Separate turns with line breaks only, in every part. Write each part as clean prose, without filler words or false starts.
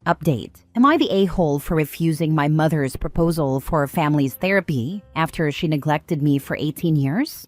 Update. Am I the a-hole for refusing my mother's proposal for family's therapy after she neglected me for 18 years?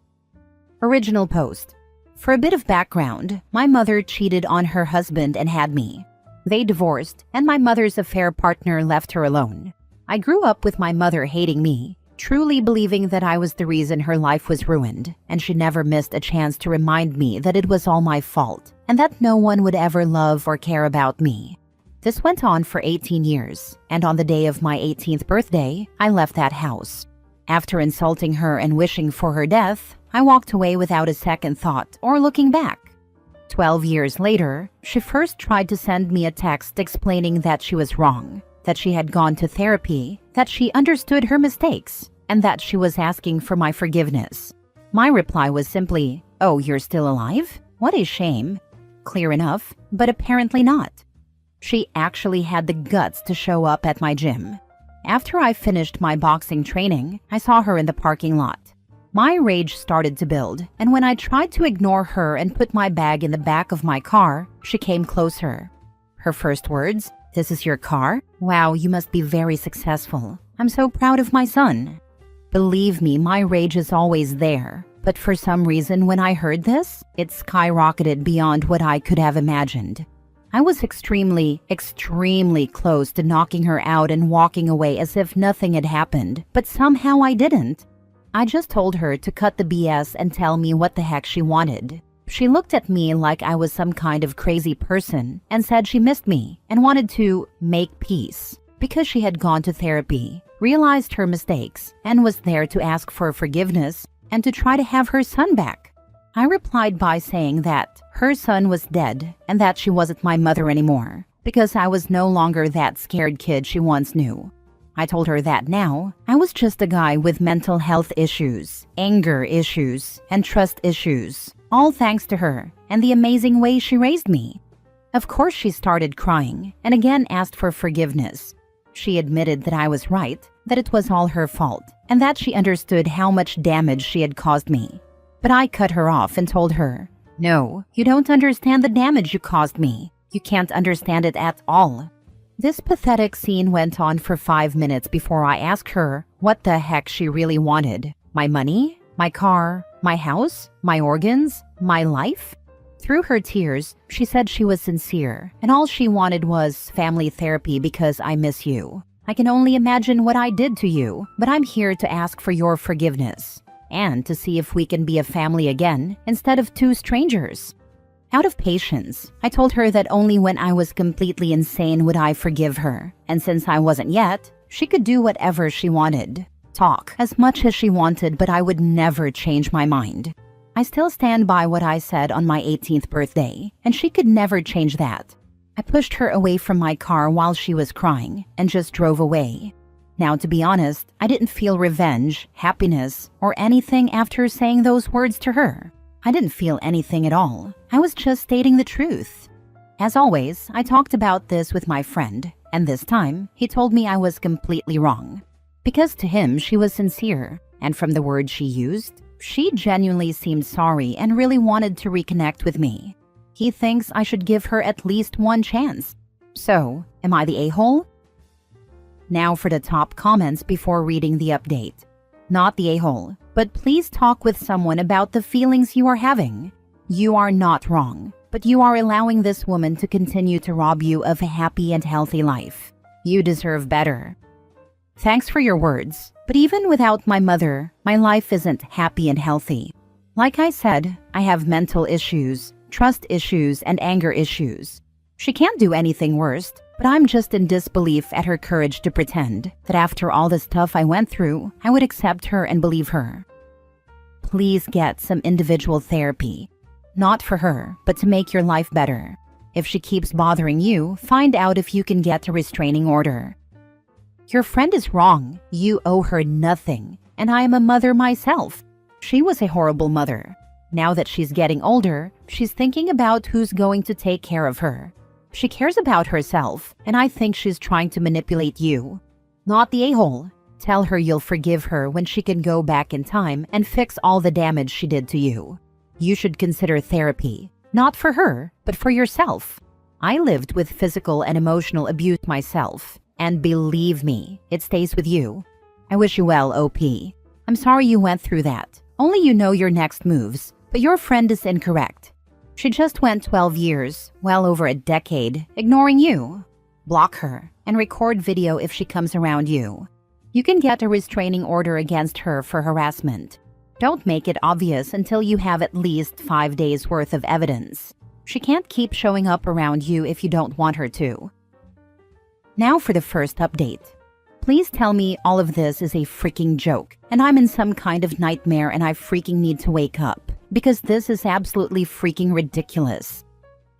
Original post. For a bit of background, my mother cheated on her husband and had me. They divorced, and my mother's affair partner left her alone. I grew up with my mother hating me, truly believing that I was the reason her life was ruined, and she never missed a chance to remind me that it was all my fault, and that no one would ever love or care about me. This went on for 18 years, and on the day of my 18th birthday, I left that house. After insulting her and wishing for her death, I walked away without a second thought or looking back. 12 years later, she first tried to send me a text explaining that she was wrong, that she had gone to therapy, that she understood her mistakes, and that she was asking for my forgiveness. My reply was simply, "Oh, you're still alive? What a shame." Clear enough, but apparently not. She actually had the guts to show up at my gym. After I finished my boxing training, I saw her in the parking lot. My rage started to build, and when I tried to ignore her and put my bag in the back of my car, she came closer. Her first words, "This is your car? Wow, you must be very successful. I'm so proud of my son." Believe me, my rage is always there, but for some reason when I heard this, it skyrocketed beyond what I could have imagined. I was extremely close to knocking her out and walking away as if nothing had happened, but somehow I didn't. I just told her to cut the BS and tell me what the heck she wanted. She looked at me like I was some kind of crazy person and said she missed me and wanted to make peace because she had gone to therapy, realized her mistakes, and was there to ask for forgiveness and to try to have her son back. I replied by saying that her son was dead and that she wasn't my mother anymore because I was no longer that scared kid she once knew. I told her that now I was just a guy with mental health issues, anger issues, and trust issues, all thanks to her and the amazing way she raised me. Of course, she started crying and again asked for forgiveness. She admitted that I was right, that it was all her fault, and that she understood how much damage she had caused me. But I cut her off and told her, "No, you don't understand the damage you caused me. You can't understand it at all." This pathetic scene went on for 5 minutes before I asked her what the heck she really wanted. My money? My car? My house? My organs? My life? Through her tears, she said she was sincere, and all she wanted was family therapy because I miss you. I can only imagine what I did to you, but I'm here to ask for your forgiveness and to see if we can be a family again instead of two strangers. Out of patience, I told her that only when I was completely insane would I forgive her, and since I wasn't yet, she could do whatever she wanted. Talk as much as she wanted, but I would never change my mind. I still stand by what I said on my 18th birthday, and she could never change that. I pushed her away from my car while she was crying and just drove away. Now, to be honest, I didn't feel revenge, happiness, or anything after saying those words to her. I didn't feel anything at all. I was just stating the truth. As always, I talked about this with my friend, and this time, he told me I was completely wrong. Because to him, she was sincere, and from the words she used, she genuinely seemed sorry and really wanted to reconnect with me. He thinks I should give her at least one chance. So, am I the a-hole? Now for the top comments before reading the update. Not the a-hole, but please talk with someone about the feelings you are having. You are not wrong, but you are allowing this woman to continue to rob you of a happy and healthy life. You deserve better. Thanks for your words, but even without my mother, my life isn't happy and healthy. Like I said, I have mental issues, trust issues, and anger issues. She can't do anything worse, but I'm just in disbelief at her courage to pretend that after all the stuff I went through, I would accept her and believe her. Please get some individual therapy. Not for her, but to make your life better. If she keeps bothering you, find out if you can get a restraining order. Your friend is wrong. You owe her nothing, and I am a mother myself. She was a horrible mother. Now that she's getting older, she's thinking about who's going to take care of her. She cares about herself, and I think she's trying to manipulate you. Not the a-hole. Tell her you'll forgive her when she can go back in time and fix all the damage she did to you. You should consider therapy, not for her, but for yourself. I lived with physical and emotional abuse myself, and believe me, it stays with you. I wish you well, OP. I'm sorry you went through that. Only you know your next moves, but your friend is incorrect. She just went 12 years, well over a decade, ignoring you. Block her and record video if she comes around you. You can get a restraining order against her for harassment. Don't make it obvious until you have at least 5 days worth of evidence. She can't keep showing up around you if you don't want her to. Now for the first update. Please tell me all of this is a freaking joke, and I'm in some kind of nightmare and I freaking need to wake up, because this is absolutely freaking ridiculous.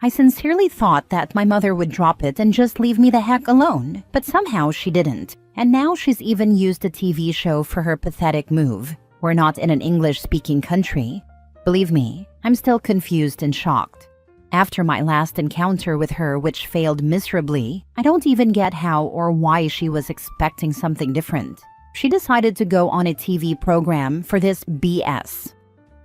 I sincerely thought that my mother would drop it and just leave me the heck alone, but somehow she didn't, and now she's even used a TV show for her pathetic move. We're not in an English-speaking country. Believe me, I'm still confused and shocked. After my last encounter with her, which failed miserably, I don't even get how or why she was expecting something different. She decided to go on a TV program for this BS.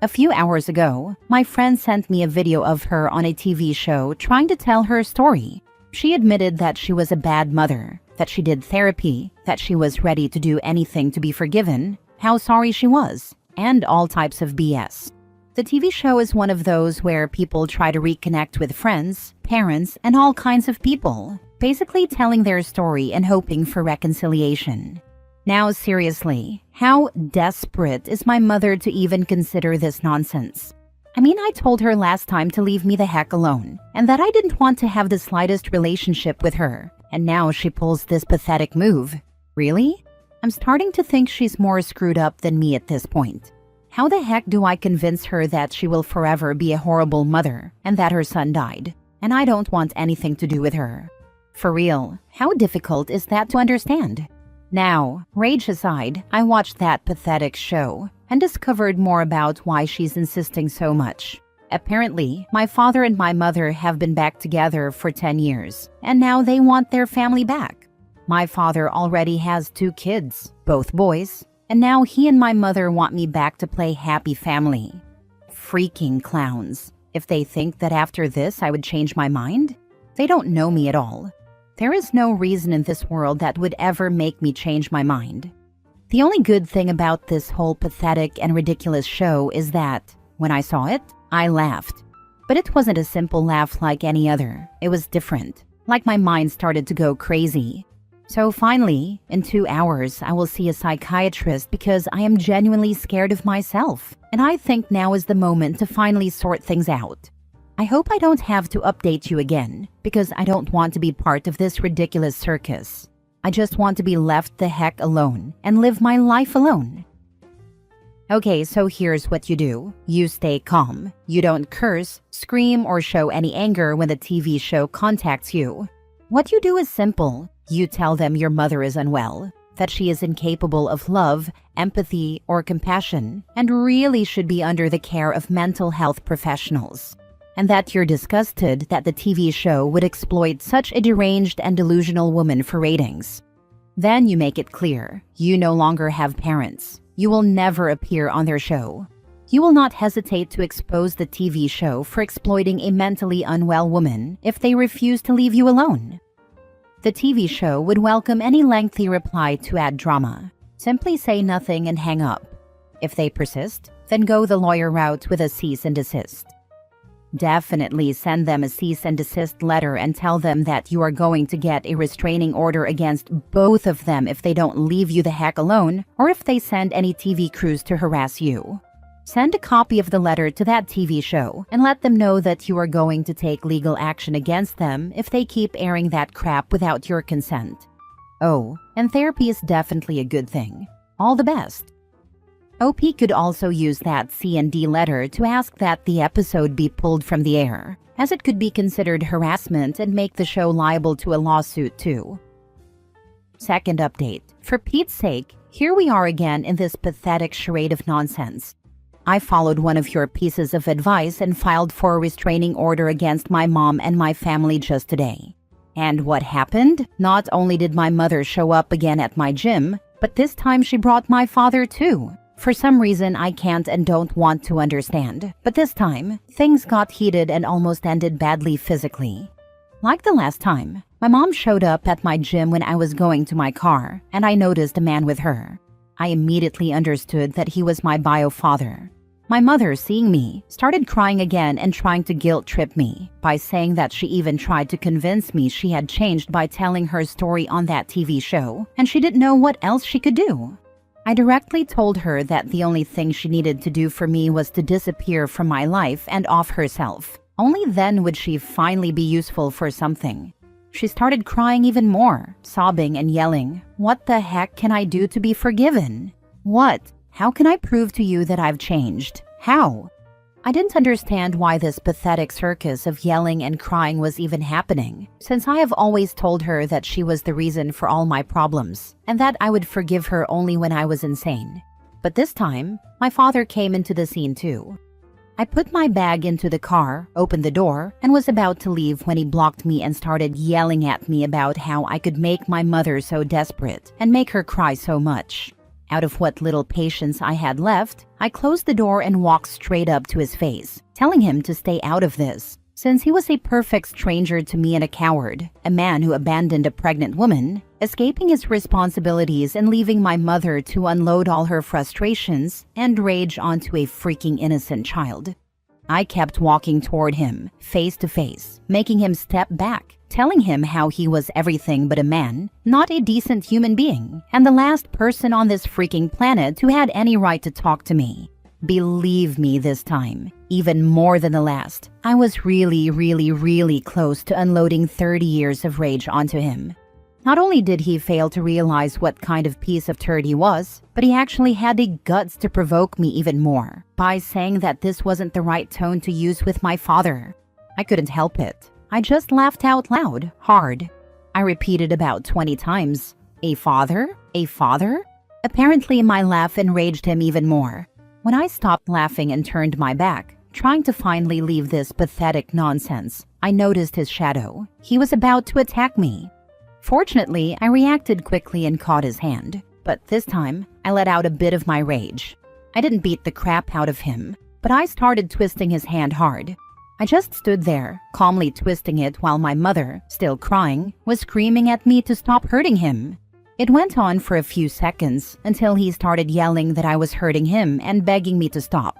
A few hours ago, my friend sent me a video of her on a TV show trying to tell her story. She admitted that she was a bad mother, that she did therapy, that she was ready to do anything to be forgiven, how sorry she was, and all types of BS. The TV show is one of those where people try to reconnect with friends, parents, and all kinds of people, basically telling their story and hoping for reconciliation. Now seriously, how desperate is my mother to even consider this nonsense? I mean, I told her last time to leave me the heck alone, and that I didn't want to have the slightest relationship with her, and now she pulls this pathetic move. Really? I'm starting to think she's more screwed up than me at this point. How the heck do I convince her that she will forever be a horrible mother, and that her son died, and I don't want anything to do with her? For real, how difficult is that to understand? Now, rage aside, I watched that pathetic show and discovered more about why she's insisting so much. Apparently, my father and my mother have been back together for 10 years, and now they want their family back. My father already has 2 kids, both boys, and now he and my mother want me back to play happy family. Freaking clowns. If they think that after this I would change my mind, they don't know me at all. There is no reason in this world that would ever make me change my mind. The only good thing about this whole pathetic and ridiculous show is that, when I saw it, I laughed. But it wasn't a simple laugh like any other. It was different. Like my mind started to go crazy. So finally, in 2 hours, I will see a psychiatrist because I am genuinely scared of myself. And I think now is the moment to finally sort things out. I hope I don't have to update you again, because I don't want to be part of this ridiculous circus. I just want to be left the heck alone and live my life alone. Okay, so here's what you do. You stay calm. You don't curse, scream, or show any anger when the TV show contacts you. What you do is simple. You tell them your mother is unwell, that she is incapable of love, empathy, or compassion, and really should be under the care of mental health professionals. And that you're disgusted that the TV show would exploit such a deranged and delusional woman for ratings. Then you make it clear, you no longer have parents. You will never appear on their show. You will not hesitate to expose the TV show for exploiting a mentally unwell woman if they refuse to leave you alone. The TV show would welcome any lengthy reply to add drama. Simply say nothing and hang up. If they persist, then go the lawyer route with a cease and desist. Definitely send them a cease and desist letter and tell them that you are going to get a restraining order against both of them if they don't leave you the heck alone or if they send any TV crews to harass you. Send a copy of the letter to that TV show and let them know that you are going to take legal action against them if they keep airing that crap without your consent. Oh, and therapy is definitely a good thing. All the best. OP could also use that C&D letter to ask that the episode be pulled from the air, as it could be considered harassment and make the show liable to a lawsuit too. Second update. For Pete's sake, here we are again in this pathetic charade of nonsense. I followed one of your pieces of advice and filed for a restraining order against my mom and my family just today. And what happened? Not only did my mother show up again at my gym, but this time she brought my father too. For some reason I can't and don't want to understand, but this time, things got heated and almost ended badly physically. Like the last time, my mom showed up at my gym when I was going to my car, and I noticed a man with her. I immediately understood that he was my bio father. My mother, seeing me, started crying again and trying to guilt-trip me by saying that she even tried to convince me she had changed by telling her story on that TV show, and she didn't know what else she could do. I directly told her that the only thing she needed to do for me was to disappear from my life and off herself. Only then would she finally be useful for something. She started crying even more, sobbing and yelling, "What the heck can I do to be forgiven? What? How can I prove to you that I've changed? How?" I didn't understand why this pathetic circus of yelling and crying was even happening, since I have always told her that she was the reason for all my problems, and that I would forgive her only when I was insane. But this time, my father came into the scene too. I put my bag into the car, opened the door, and was about to leave when he blocked me and started yelling at me about how I could make my mother so desperate and make her cry so much. Out of what little patience I had left, I closed the door and walked straight up to his face, telling him to stay out of this, since he was a perfect stranger to me and a coward, a man who abandoned a pregnant woman, escaping his responsibilities and leaving my mother to unload all her frustrations and rage onto a freaking innocent child. I kept walking toward him, face to face, making him step back, telling him how he was everything but a man, not a decent human being, and the last person on this freaking planet who had any right to talk to me. Believe me this time, even more than the last, I was really close to unloading 30 years of rage onto him. Not only did he fail to realize what kind of piece of turd he was, but he actually had the guts to provoke me even more by saying that this wasn't the right tone to use with my father. I couldn't help it. I just laughed out loud, hard. I repeated about 20 times, "A father? A father?" Apparently, my laugh enraged him even more. When I stopped laughing and turned my back, trying to finally leave this pathetic nonsense, I noticed his shadow. He was about to attack me. Fortunately, I reacted quickly and caught his hand. But this time, I let out a bit of my rage. I didn't beat the crap out of him, but I started twisting his hand hard. I just stood there, calmly twisting it while my mother, still crying, was screaming at me to stop hurting him. It went on for a few seconds until he started yelling that I was hurting him and begging me to stop.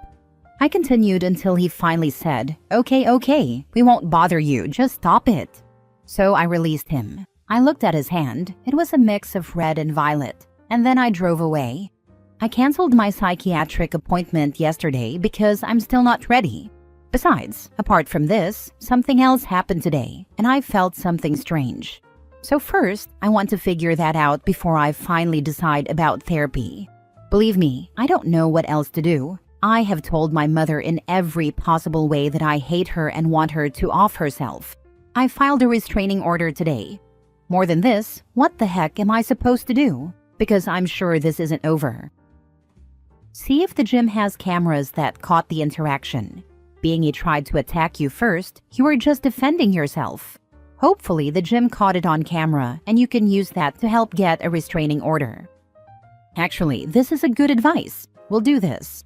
I continued until he finally said, Okay, we won't bother you, just stop it." So I released him. I looked at his hand. It was a mix of red and violet, and then I drove away. I canceled my psychiatric appointment yesterday because I'm still not ready. Besides, apart from this, something else happened today, and I felt something strange. So first, I want to figure that out before I finally decide about therapy. Believe me, I don't know what else to do. I have told my mother in every possible way that I hate her and want her to off herself. I filed a restraining order today. More than this, what the heck am I supposed to do? Because I'm sure this isn't over. See if the gym has cameras that caught the interaction. Being he tried to attack you first, you were just defending yourself. Hopefully, the gym caught it on camera and you can use that to help get a restraining order. Actually, this is a good advice. We'll do this.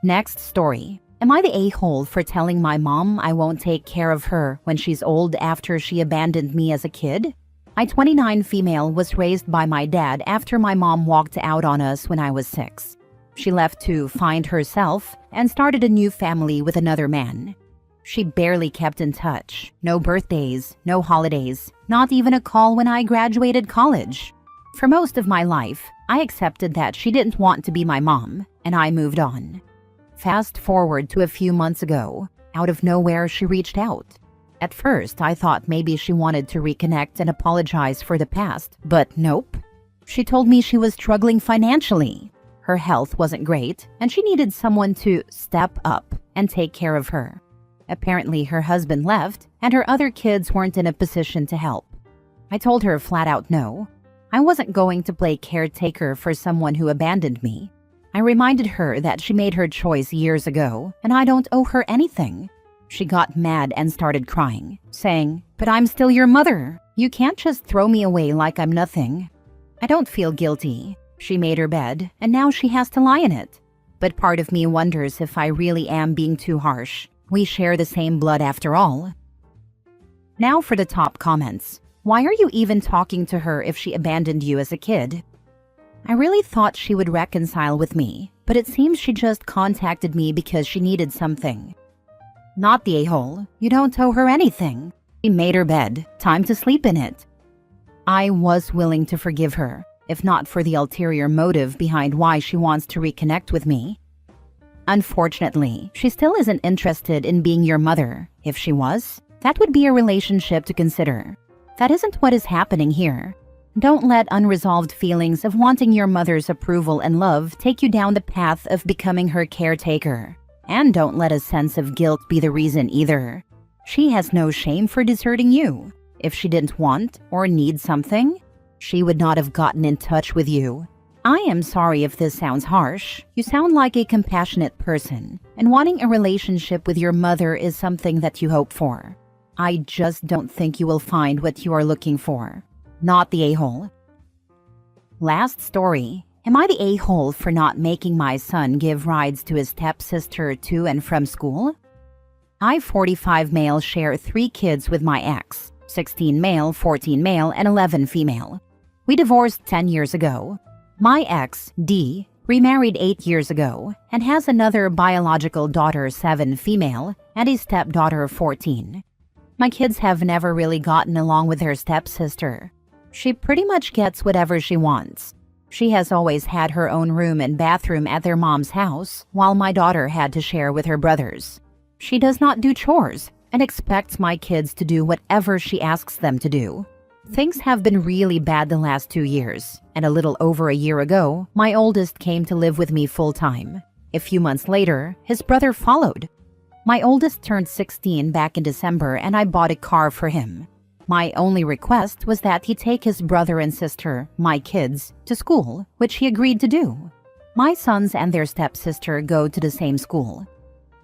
Next story. Am I the a-hole for telling my mom I won't take care of her when she's old after she abandoned me as a kid? My 29 female was raised by my dad after my mom walked out on us when I was 6. She left to find herself and started a new family with another man. She barely kept in touch. No birthdays, no holidays, not even a call when I graduated college. For most of my life, I accepted that she didn't want to be my mom, and I moved on. Fast forward to a few months ago, out of nowhere she reached out. At first, I thought maybe she wanted to reconnect and apologize for the past, but nope. She told me she was struggling financially. Her health wasn't great, and she needed someone to step up and take care of her. Apparently, her husband left, and her other kids weren't in a position to help. I told her flat out no. I wasn't going to play caretaker for someone who abandoned me. I reminded her that she made her choice years ago, and I don't owe her anything. She got mad and started crying, saying, "But I'm still your mother. You can't just throw me away like I'm nothing." I don't feel guilty. She made her bed, and now she has to lie in it. But part of me wonders if I really am being too harsh. We share the same blood after all. Now for the top comments. Why are you even talking to her if she abandoned you as a kid? I really thought she would reconcile with me, but it seems she just contacted me because she needed something. Not the a-hole. You don't owe her anything. She made her bed. Time to sleep in it. I was willing to forgive her, if not for the ulterior motive behind why she wants to reconnect with me. Unfortunately, she still isn't interested in being your mother. If she was, that would be a relationship to consider. That isn't what is happening here. Don't let unresolved feelings of wanting your mother's approval and love take you down the path of becoming her caretaker. And don't let a sense of guilt be the reason either. She has no shame for deserting you. If she didn't want or need something, she would not have gotten in touch with you. I am sorry if this sounds harsh. You sound like a compassionate person, and wanting a relationship with your mother is something that you hope for. I just don't think you will find what you are looking for. Not the a-hole. Last story. Am I the a-hole for not making my son give rides to his stepsister to and from school? I, 45 male, share 3 kids with my ex, 16 male, 14 male, and 11 female. We divorced 10 years ago. My ex, D, remarried 8 years ago and has another biological daughter, 7 female, and a stepdaughter, 14. My kids have never really gotten along with their stepsister. She pretty much gets whatever she wants. She has always had her own room and bathroom at their mom's house, while my daughter had to share with her brothers. She does not do chores and expects my kids to do whatever she asks them to do. Things have been really bad the last 2 years, and a little over a year ago, my oldest came to live with me full-time. A few months later, his brother followed. My oldest turned 16 back in December, and I bought a car for him. My only request was that he take his brother and sister, my kids, to school, which he agreed to do. My sons and their stepsister go to the same school.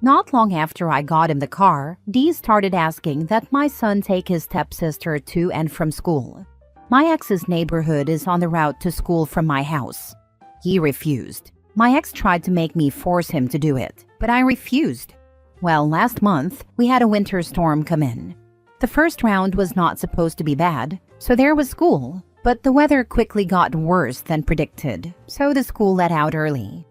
Not long after I got him the car, Dee started asking that my son take his stepsister to and from school. My ex's neighborhood is on the route to school from my house. He refused. My ex tried to make me force him to do it, but I refused. Well, last month, we had a winter storm come in. The first round was not supposed to be bad, so there was school, but the weather quickly got worse than predicted, so the school let out early.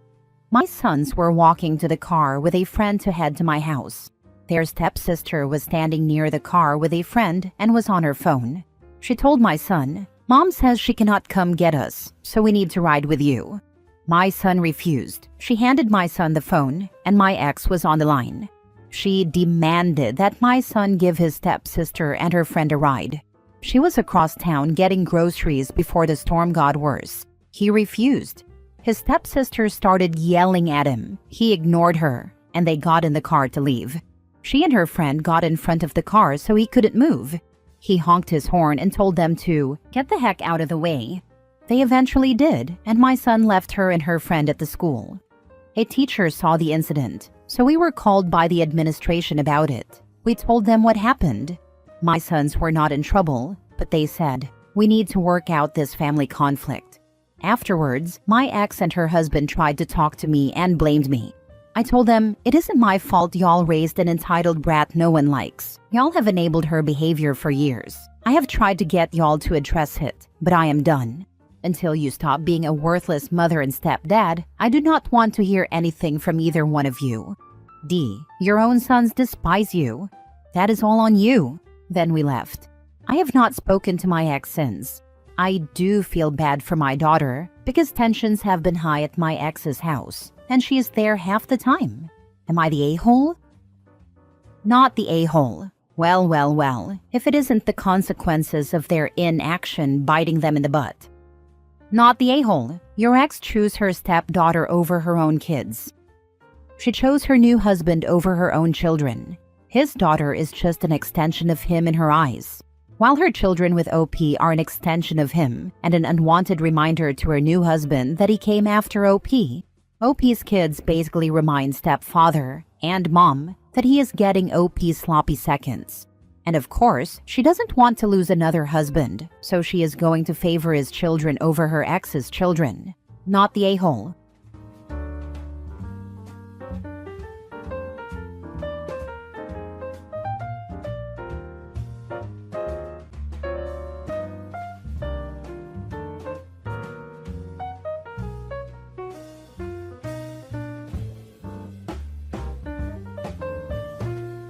My sons were walking to the car with a friend to head to my house. Their stepsister was standing near the car with a friend and was on her phone. She told my son, "Mom says she cannot come get us, so we need to ride with you." My son refused. She handed my son the phone, and my ex was on the line. She demanded that my son give his stepsister and her friend a ride. She was across town getting groceries before the storm got worse. He refused. His stepsister started yelling at him. He ignored her, and they got in the car to leave. She and her friend got in front of the car so he couldn't move. He honked his horn and told them to get the heck out of the way. They eventually did, and my son left her and her friend at the school. A teacher saw the incident, so we were called by the administration about it. We told them what happened. My sons were not in trouble, but they said, "We need to work out this family conflict." Afterwards, my ex and her husband tried to talk to me and blamed me. I told them, "It isn't my fault y'all raised an entitled brat no one likes. Y'all have enabled her behavior for years. I have tried to get y'all to address it, but I am done. Until you stop being a worthless mother and stepdad, I do not want to hear anything from either one of you. D, your own sons despise you. That is all on you." Then we left. I have not spoken to my ex since. I do feel bad for my daughter because tensions have been high at my ex's house, and she is there half the time. Am I the a-hole? Not the a-hole. Well, if it isn't the consequences of their inaction biting them in the butt. Not the a-hole. Your ex chose her stepdaughter over her own kids. She chose her new husband over her own children. His daughter is just an extension of him in her eyes, while her children with OP are an extension of him and an unwanted reminder to her new husband that he came after OP. OP's kids basically remind stepfather and mom that he is getting OP's sloppy seconds. And of course, she doesn't want to lose another husband, so she is going to favor his children over her ex's children. Not the a-hole.